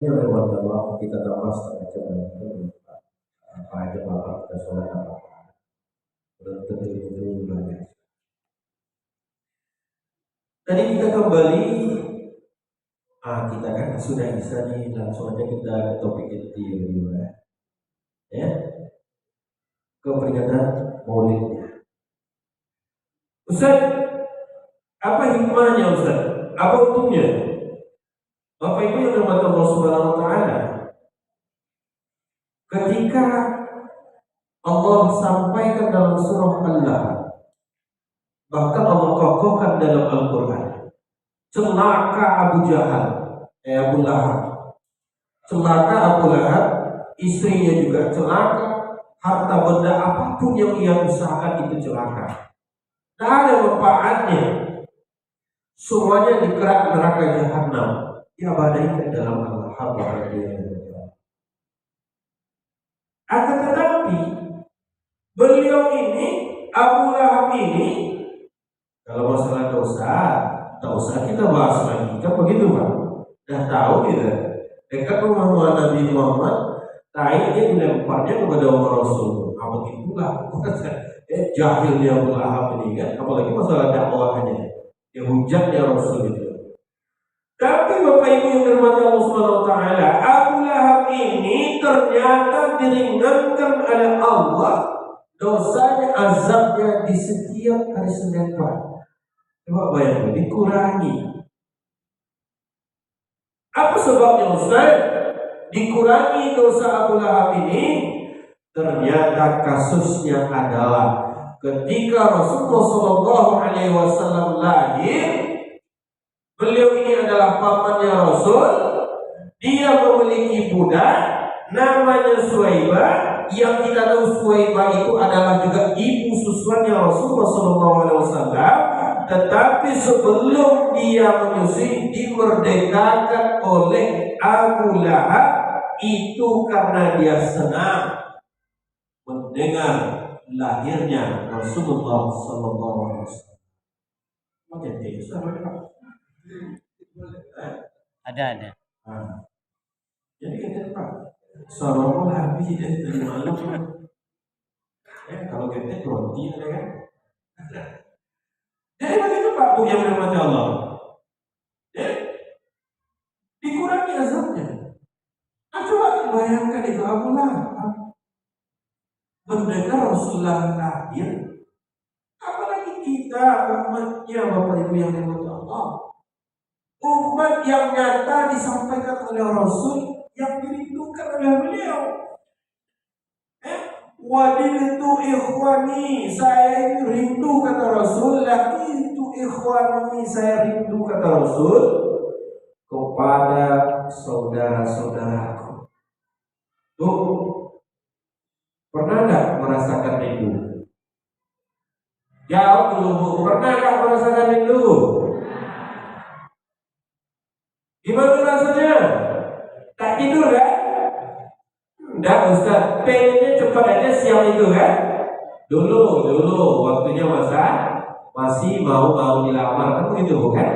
Ya lewat Allah kita tambah setengah jam lagi apa aja bapak kita sholat apa berarti itu banyak. Tadi kita kembali kita kan sudah bisa nih langsung aja kita ke topik inti ya ke peringatan Maulidnya. Ustaz, apa hikmahnya Ustaz? Apa untungnya? Bapak Ibu yang dirahmati Allah Subhanahu wa taala, ketika Allah sampaikan dalam surah Allah, bahkan Allah kokohkan dalam Al-Quran, celaka Abu Jahal, Abu Lahab, celaka Abu Lahab, istrinya juga celaka, harta benda apapun yang ia usahakan itu celaka. Tak ada manfaatnya, semuanya dikerak neraka jahanam, diabadikan dalam Allah. Akan tetapi beliau ini, Abu Lahab ini, kalau masalah dosa, tak usah kita bahas lagi, kan begitu Pak? Dah tahu kita, dekat rumah Nabi Muhammad, dia dilemparnya kepada Umar Rasul. Apa itulah? Jahilnya Abu Lahab ini kan, apalagi masalah dakwahnya, dia hujatnya Rasul itu. Tapi Bapak Ibu yang dirahmati Allah Subhanahu wa taala, Abu Lahab ini ternyata diringankan oleh Allah dosanya, azabnya di setiap hari Senin Pagi. Coba bayangkan, dikurangi. Apa sebabnya Ustaz? Dikurangi dosa Abu Lahab ini. Ternyata kasusnya adalah ketika Rasulullah SAW lahir, beliau ini adalah pamannya Rasul. Dia memiliki budak namanya Suwaibah, yang kita tahu Suwaibah itu adalah juga ibu susuannya Rasulullah SAW. Tetapi sebelum dia menyusui, dimerdekakan oleh Abu Lahab itu karena dia senang mendengar lahirnya Rasulullah SAW. Ada. Jadi kita Pak, sorong habis dari malam. Kalau kita roti ada kan? Jadi begitu Pak Bu yang dirahmati Allah. Dikurangi azabnya. Coba bayangkan itu Abu Lahab mendengar Rasulullah lahir. Apalagi kita umatnya Bapak Ibu yang dirahmati Allah, umat yang nyata disampaikan oleh Rasul, yang dirindukan oleh beliau. Wadiltu ikhwani, saya ini rindu kata Rasul. Itu ikhwani, saya rindu kata Rasul kepada saudara-saudaraku. Pernah enggak merasakan rindu? Jawab dulu Bu, pernah enggak merasakan rindu? Gimana rasanya? Tak tidur kan? Enggak Ustaz, pengennya cepat aja siang itu kan? Dulu waktunya masih mau dilamar kan begitu bukan?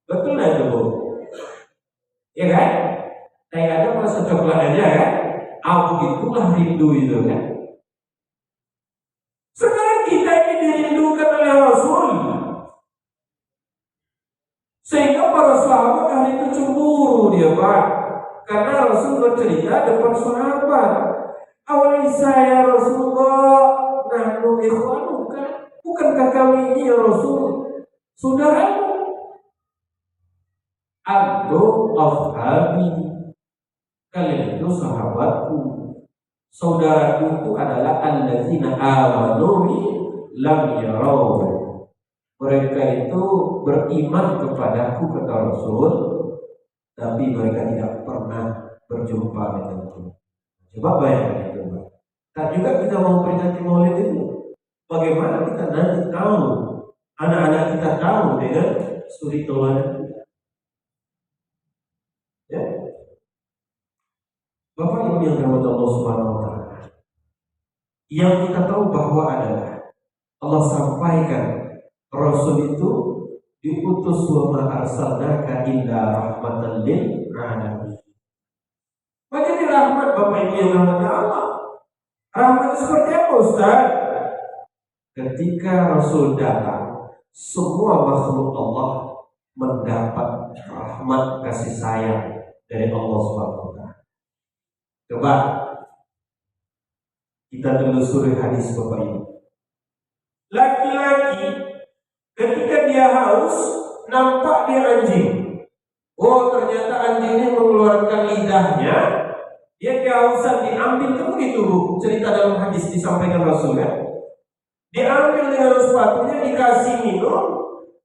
Betul lah itu Bu. Ya kan? Kayak ada masa coklat aja kan? Begitulah rindu itu kan? Sekarang kita ini dirindukan oleh Rasul, sehingga para sahabat hari itu cemburu dia Pak, karena Rasul bercerita depan sahabat, "Awalaysa ya Rasulullah, nahnu ikhwanuka, bukankah kami ini ya Rasul saudaramu? Antum ashabi, kalian itu sahabatku. Saudaraku itu adalah allazina amanu lam yarau." Mereka itu beriman kepadaku kata Rasul, tapi mereka tidak pernah berjumpa denganku. Coba bayangkan itu Pak. Dan juga kita mau peringati Maulid itu, bagaimana kita nanti tahu, anak-anak kita tahu dengan suri tauladan kita. Ya. Bapak Ibu yang dirahmati Allah Subhanahu wa taala, yang kita tahu bahwa adalah Allah sampaikan Rasul itu diutus wa ma arsalnaka illa rahmatan lil alamin. Menjadi rahmat Bapak Ibu yang namanya Allah. Rahmat itu seperti apa Ustaz? Ketika Rasul datang, semua makhluk Allah mendapat rahmat kasih sayang dari Allah Subhanahu wa taala. Coba kita telusuri hadis Bapak Ibu. Laki-laki ketika dia haus, nampak dia anjing. Oh, ternyata anjing ini mengeluarkan lidahnya. Dia kehausan, diambil, kan begitu cerita dalam hadis disampaikan Rasul ya. Diambil dengan sepatunya, dikasih minum.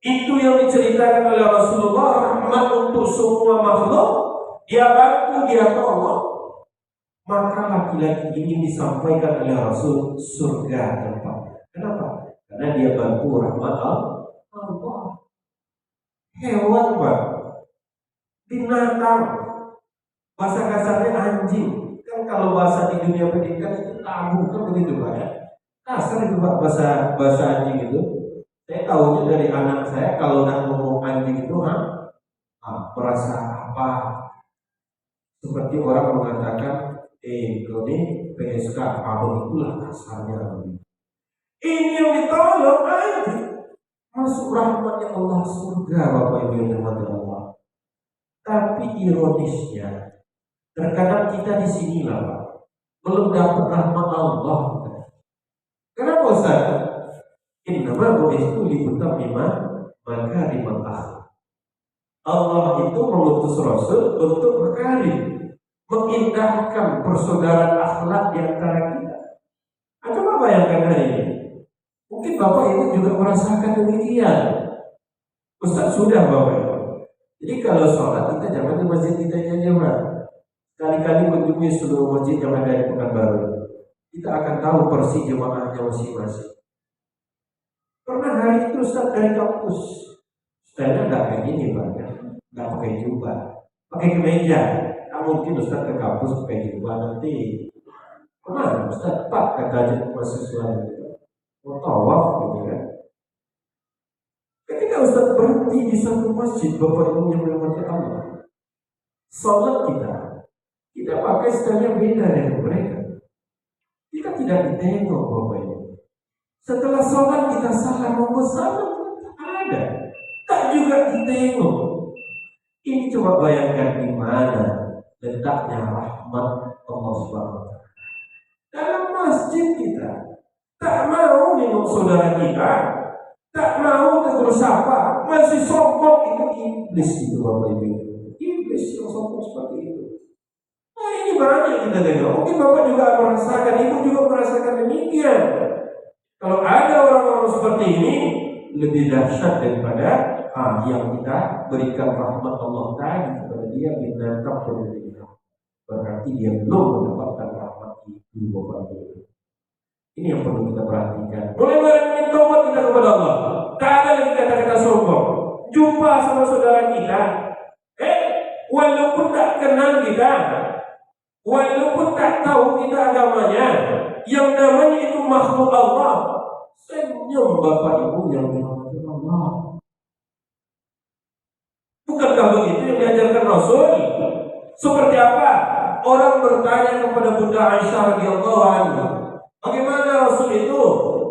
Itu yang diceritakan oleh Rasulullah, rahmat untuk semua makhluk. Dia bantu, dia tolong. Maka laki-laki ini disampaikan oleh Rasul surga tempatnya. Kenapa? Karena dia bantu rahmat Allah. Hewan Pak, binatang, bahasa kasarnya anjing. Kan kalau bahasa di dunia pendidikan itu tabu kan begitu Pak ya. Kasar itu Pak bahasa anjing itu. Saya tahunya dari anak saya kalau udah ngomong anjing itu merasa apa? Seperti orang mengatakan kalau ini PSK, abang itulah kasarnya. Ini yang ditolong anjing. Masuk rahmatnya Allah surga Bapak Ibu yang dirahmati Allah. Tapi ironisnya, terkadang kita di sinilah Pak, belum dapat rahmat Allah. Kenapa Ustaz? Innama bu'istu liyutammima makarimal akhlaq. Allah itu mengutus Rasul untuk mengindahkan persaudaraan akhlak di antara kita. Coba bayangkan hari ini. Mungkin Bapak Ibu juga merasakan demikian. Ustaz sudah Bapak Ibu. Jadi kalau sholat kita jangan di masjid kita aja Pak. Kali-kali mengunjungi seluruh masjid yang ada di Pekanbaru. Kita akan tahu persis jemaahnya masing-masing. Pernah hari itu Ustaz dari kampus. Ustaznya nggak kayak gini Pak, nggak pakai jubah, pakai kemeja. Nah, mungkin Ustaz ke kampus pakai jubah nanti. Kemana Ustaz? Pak kata mahasiswa itu. Mau tawaf gitu kan. Ketika Ustaz berhenti di satu masjid Bapak Ibu yang dirahmati Allah, sholat kita pakai stylenya beda dengan mereka. Kita tidak ditengok Bapak Ibu. Setelah sholat kita salam, mau salam ada, tak juga ditengok. Ini coba bayangkan di mana letaknya rahmat Allah Subhanahu wa taala. Dalam masjid kita tak mau nengok saudara kita, tak mau tegur sapa, masih sombong. Itu iblis itu Bapak Ibu. Iblis yang sombong seperti itu. Nah ini banyak kita dengar. Mungkin Bapak juga merasakan, Ibu juga merasakan demikian. Kalau ada orang-orang seperti ini, lebih dahsyat daripada yang kita berikan rahmat Allah tadi kepada dia binatang berbeda. Berarti dia belum mendapatkan rahmat itu Bapak Ibu. Ini yang perlu kita perhatikan. Mulai dari taubat kita kepada Allah. Tak ada lagi kata-kata sombong. Jumpa sama saudara kita, walaupun tak kenal kita, walaupun tak tahu kita agamanya, yang namanya itu makhluk Allah, senyum Bapak Ibu yang dirahmati Allah. Bukankah begitu yang diajarkan Rasul? Seperti apa? Orang bertanya kepada Bunda Aisyah radhiyallahu anha, bagaimana Rasul itu?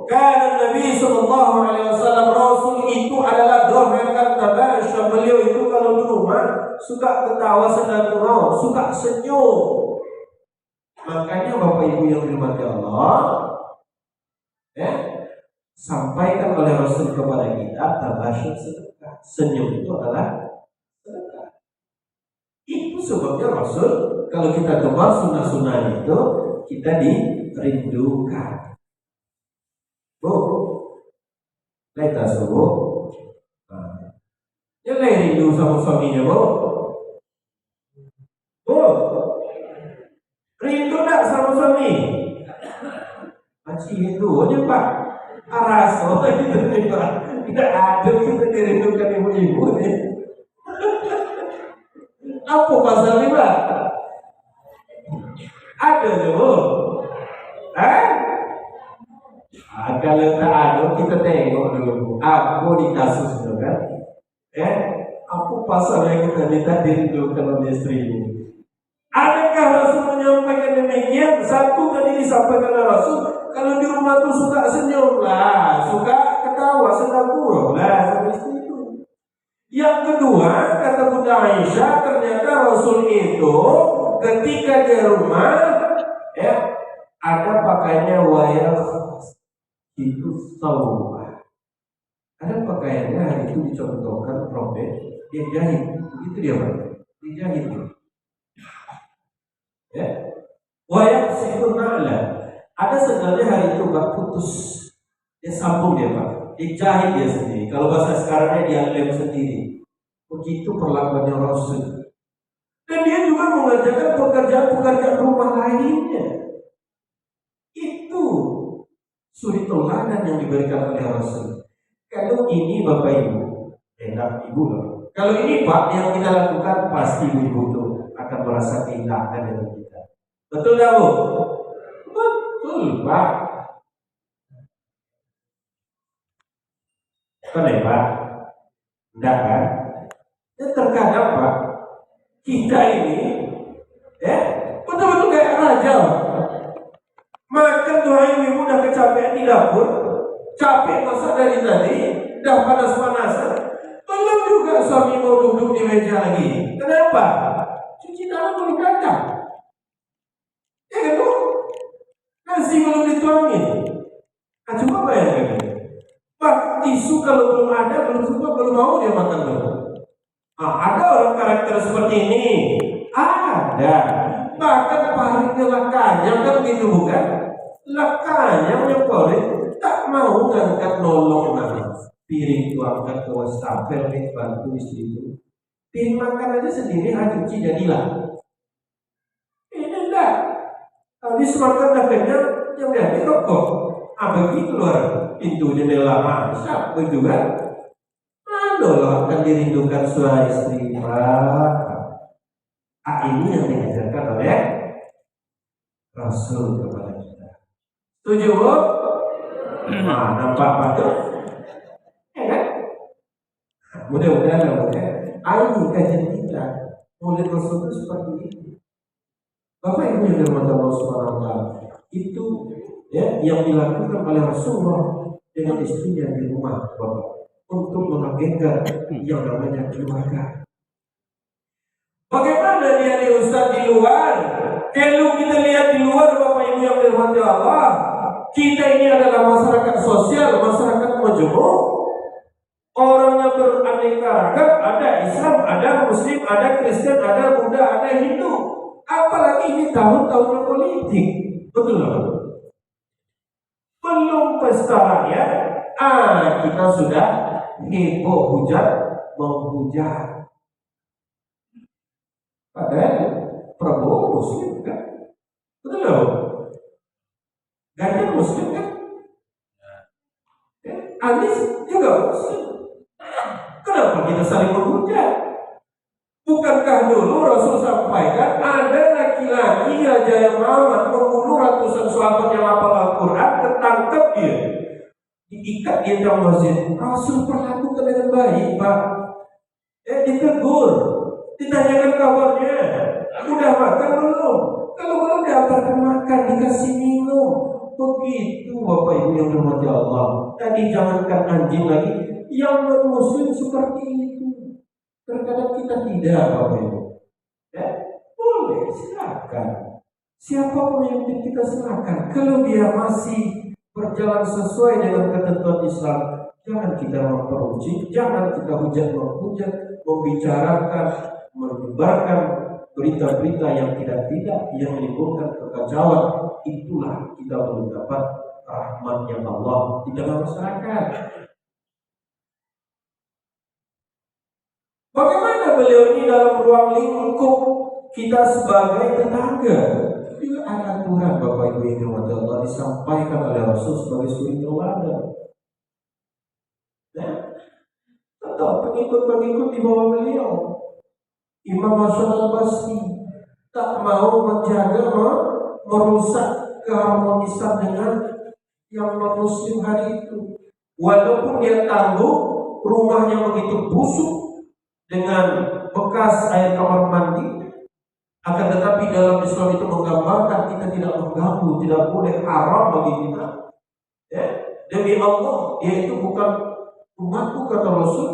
Karena Nabi sallallahu alaihi wasallam, Rasul itu adalah dhahakan tabasya. Beliau itu kalau di rumah suka ketawa sedang gurau, suka senyum. Makanya Bapak Ibu yang dirahmati Allah, sampaikan oleh Rasul kepada kita, tabasyum sedekah. Senyum itu adalah sedekah. Itu sebabnya Rasul kalau kita tebar sunnah-sunnah itu kita dirindukan. Bu, kita subuh, ya rindu sama suaminya bu. Bu, rindu tak sama suami? Masih rindunya Pak. Araso gitu Pak. Tidak ada kita dirindukan ibu-ibu nih. Apa pasal ini Pak? Ada tuh. Kalau tak ada kita tengok dulu. Apa di kasus itu kan? Apa pasal yang kita minta dirindukan oleh istri ini. Adakah Rasul menyampaikan demikian? Satu tadi disampaikan oleh Rasul, kalau di rumah tuh suka senyum lah, suka ketawa, sedang kurang lah sama istri itu. Yang kedua, kata Bunda Aisyah, ternyata Rasul itu ketika di rumah, ya, ada pakaiannya wayang itu sawah. Ada pakaiannya hari itu dicontohkan robek, dia jahit, begitu dia Pak, dijahit. Ya, wayang sikun na'la. Ada sebenarnya hari itu Pak putus, dia sambung dia Pak, dijahit dia sendiri. Kalau bahasa sekarangnya dia lem sendiri. Begitu perlakuannya Rasul. Dan dia juga mengerjakan pekerjaan-pekerjaan rumah lainnya. Itu suri teladan yang diberikan oleh Rasul. Kalau ini Bapak Ibu, enak Ibu loh. Kalau ini Pak yang kita lakukan, pasti Ibu itu akan merasa kehilangan dengan kita. Betul nggak Bu? Betul Pak. Kan ya Pak? Enggak kan? Dan terkadang Pak, kita ini betul-betul kayak raja. Makan doa ibu udah kecapean di dapur, capek masak dari tadi, udah panas-panasan, belum juga suami mau duduk di meja lagi. Kenapa? Cuci tangan belum datang. Ya kan Bu? Nasi belum dituangin. Nah, coba bayangkan. Pak, tisu kalau belum ada, belum mau dia makan dulu. Nah, ada orang karakter seperti ini. Ada. Bahkan paling lakanya kan begitu bukan? Lakanya yang paling tak mau ngangkat nolong nama. Piring itu angkat ke wastafel, bantu istri itu. Piring makan aja sendiri, cuci jadilah. Ini enggak. Habis makan dah kenyang, yang jadi rokok. Begitu luar pintu jendela masak, begitu kan? Aduh, akan dirindukan suami istri Pak. Ini yang diajarkan oleh Rasul kepada kita. Setuju Bu? Nah, nampak Pak tuh? Ya kan? Mudah-mudahan ini kajian kita mulai Rasul itu seperti ini. Bapak Ibu yang dirahmati Allah Subhanahu wa taala, itu ya yang dilakukan oleh Rasulullah dengan istrinya di rumah Bapak untuk mengagengkan yang namanya keluarga. Bagaimana dia di Ustaz di luar? Kalau kita lihat di luar Bapak Ibu yang dirahmati Allah, kita ini adalah masyarakat sosial, masyarakat majemuk. Orangnya beraneka ragam, ada Islam, ada Muslim, ada Kristen, ada Buddha, ada Hindu. Apalagi ini tahun-tahun politik. Betul nggak? Belum pesta rakyat, kita sudah heboh hujan menghujat. Padahal Prabowo Muslim kan? Betul nggak? Ganjar Muslim kan? Anies juga Muslim. Kenapa kita saling menghujat? Bukankah dulu Rasul sampaikan ada laki-laki Raja yang Muhammad membunuh ratusan sahabat yang hafal Al-Quran, ketangkep dia, diikat di dalam masjid. Rasul perlakukan dengan baik Pak. Ditegur, ditanyakan kabarnya, udah makan belum? Kalau belum diantarkan makan, dikasih minum. Begitu Bapak Ibu yang dirahmati Allah. Tadi jangankan anjing lagi, yang non-Muslim seperti itu. Terkadang kita tidak Bapak Ibu. Boleh, silakan. Siapapun yang kita silakan. Kalau dia masih berjalan sesuai dengan ketentuan Islam, jangan kita memperuncing, jangan kita hujat-menghujat, membicarakan, menyebarkan berita-berita yang tidak yang menimbulkan kekacauan. Itulah kita belum dapat rahmatnya Allah di dalam masyarakat. Bagaimana beliau ini dalam ruang lingkup kita sebagai tetangga? Juga ada aturan Bapak Ibu yang dirahmati Allah disampaikan oleh Rasul sebagai suri teladan. Tetap pengikut-pengikut di bawah beliau. Imam Hasan al-Basri tak mau menjaga, merusak keharmonisan dengan yang non-Muslim hari itu. Walaupun dia tangguh, rumahnya begitu busuk, dengan bekas air kamar mandi. Akan tetapi dalam Islam itu menggambarkan kita tidak mengganggu, tidak boleh, haram bagi kita. Ya, demi Allah, dia itu bukan umatku kata Rasul,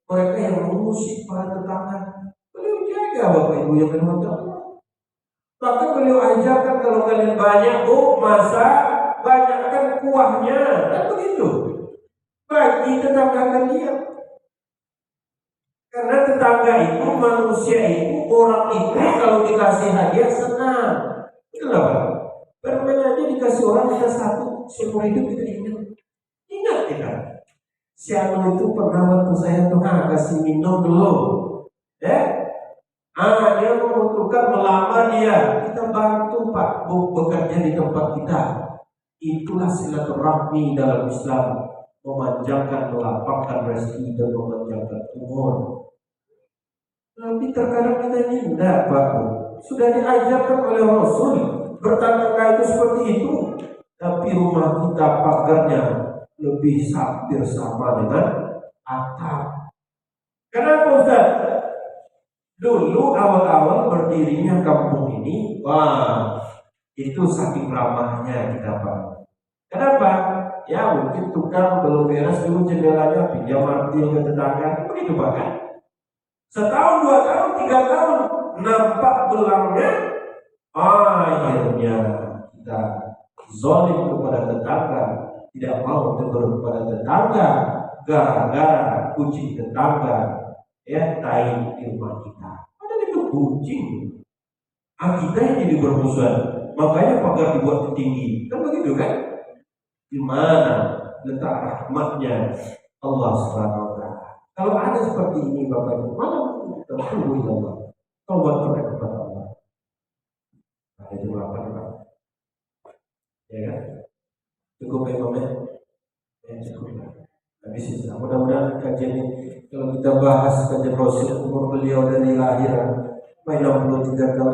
mereka yang mengusik para tetangga. Beliau jaga Bapak Ibu yang berhormat Allah. Maka beliau ajarkan kalau kalian banyak, masak, banyakkan kuahnya, kan begitu. Bagi tetangga kalian. Karena tetangga itu, manusia itu, orang itu kalau dikasih hadiah senang. Kenapa? Permen aja dikasih orang kita satu, seumur hidup kita ingat. Ingat kita. Si Anu itu pernah waktu saya tuh kasih minum dulu. Dia membutuhkan melamar dia. Kita bantu Pak Bu bekerja di tempat kita. Itulah silaturahmi dalam Islam. Memanjangkan, melapangkan rezeki dan memanjangkan umur. Tapi terkadang kita ini tidak, Pak. Sudah diajarkan oleh Rasul bertetangga itu seperti itu, tapi rumah kita pagarnya lebih hampir sama dengan atap. Kenapa Ustaz? Dulu awal-awal berdirinya kampung ini, itu saking ramahnya kita, Pak. Kenapa? Ya mungkin tukang belum beres dulu jendelanya, pinjam martil ke tetangga, begitu Pak kan? Setahun, 2 tahun, 3 tahun nampak belangnya, akhirnya kita zalim kepada tetangga, tidak mau tegur kepada tetangga, gara-gara kucing tetangga tai di rumah kita. Padahal itu kucing. Kita yang jadi bermusuhan, makanya pagar dibuat tinggi, kan begitu kan? Di mana letak rahmatnya Allah Subhanahu wa taala. Kalau ada seperti ini Bapak Ibu, mana tertunggu Allah. Taubat kepada Allah. Ada juga apa Pak? Ya kan? Cukup ya Pak ya? Ya cukup lah. Habis itu. Mudah-mudahan kajian ini, kalau kita bahas kajian Rasul umur beliau dari lahiran 63 tahun.